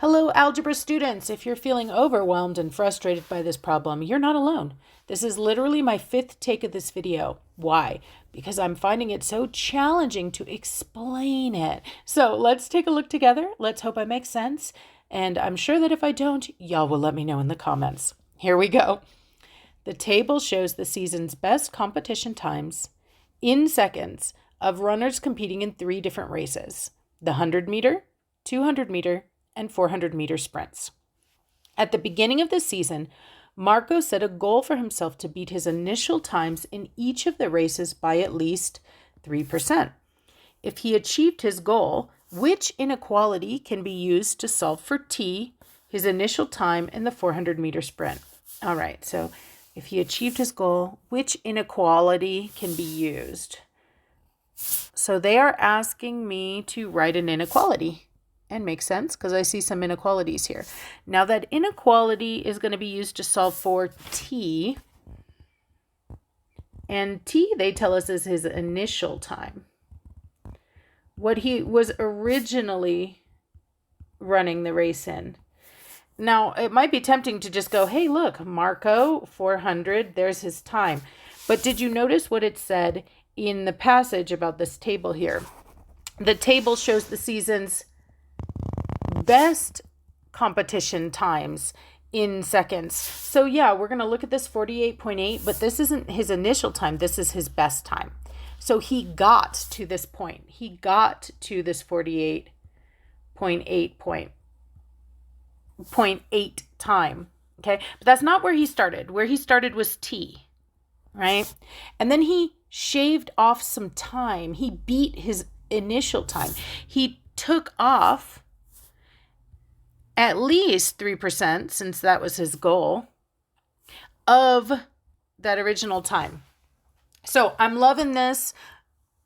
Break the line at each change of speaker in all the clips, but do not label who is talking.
Hello, algebra students. If you're feeling overwhelmed and frustrated by this problem, you're not alone. This is literally my 5th take of this video. Why? Because I'm finding it so challenging to explain it. So let's take a look together. Let's hope I make sense. And I'm sure that if I don't, y'all will let me know in the comments. Here we go. The table shows the season's best competition times in seconds of runners competing in 3 different races: the 100-meter, 200-meter, and 400-meter sprints. At the beginning of the season, Marco set a goal for himself to beat his initial times in each of the races by at least 3%. If he achieved his goal, which inequality can be used to solve for t, his initial time in the 400-meter sprint? All right, so if he achieved his goal, which inequality can be used? So they are asking me to write an inequality. And makes sense because I see some inequalities here. Now that inequality is going to be used to solve for t. And t, they tell us, is his initial time. What he was originally running the race in. Now, it might be tempting to just go, hey, look, Marco, 400, there's his time. But did you notice what it said in the passage about this table here? The table shows the season's best competition times in seconds. So yeah, we're going to look at this 48.8, but this isn't his initial time. This is his best time. So he got to this point. He got to this 48.8 time. Okay. But that's not where he started. Where he started was t, right? And then he shaved off some time. He beat his initial time. He took off at least 3%, since that was his goal, of that original time. So I'm loving this,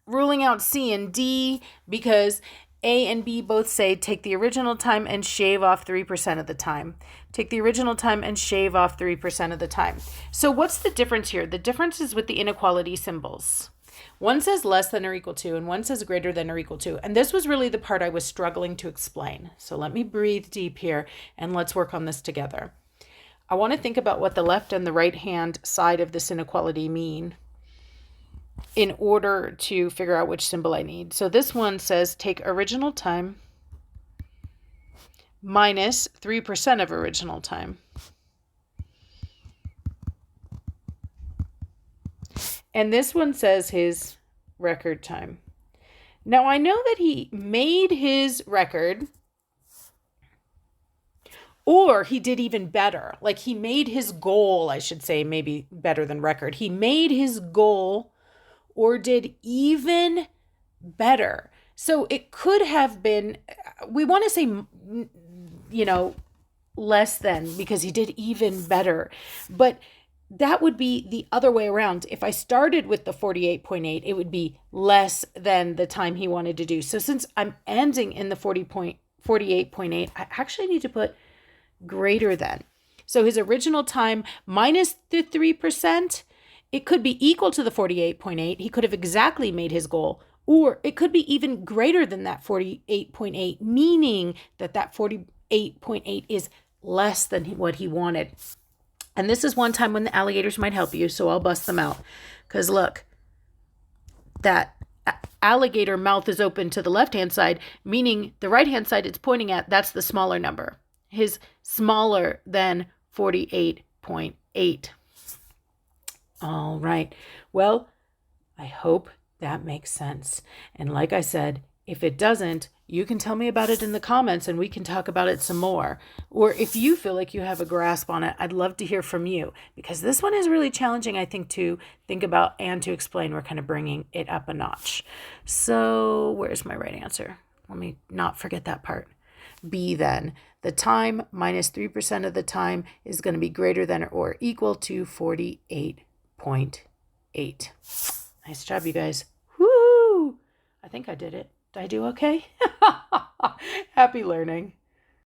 ruling out C and D, because A and B both say take the original time and shave off 3% of the time. Take the original time and shave off 3% of the time. So what's the difference here? The difference is with the inequality symbols. One says less than or equal to, and one says greater than or equal to. And this was really the part I was struggling to explain. So let me breathe deep here, and let's work on this together. I want to think about what the left and the right hand side of this inequality mean in order to figure out which symbol I need. So this one says take original time minus 3% of original time. And this one says his record time. Now, I know that he made his record, or he did even better. Like he made his goal, I should say, maybe better than record. He made his goal or did even better. So it could have been, we want to say, less than, because he did even better. But that would be the other way around. If I started with the 48.8, it would be less than the time he wanted to do. So since I'm ending in the 48.8, I actually need to put greater than. So his original time minus the 3%, it could be equal to the 48.8. He could have exactly made his goal, or it could be even greater than that 48.8, meaning that 48.8 is less than what he wanted. And this is one time when the alligators might help you, so I'll bust them out. Because look, that alligator mouth is open to the left-hand side, meaning the right-hand side it's pointing at, that's the smaller number. His smaller than 48.8. All right. Well, I hope that makes sense. And like I said, if it doesn't, you can tell me about it in the comments and we can talk about it some more. Or if you feel like you have a grasp on it, I'd love to hear from you, because this one is really challenging, I think, to think about and to explain. We're kind of bringing it up a notch. So where's my right answer? Let me not forget that part. B then. The time minus 3% of the time is going to be greater than or equal to 48.8. Nice job, you guys. Woo! I think I did it. Did I do okay? Happy learning.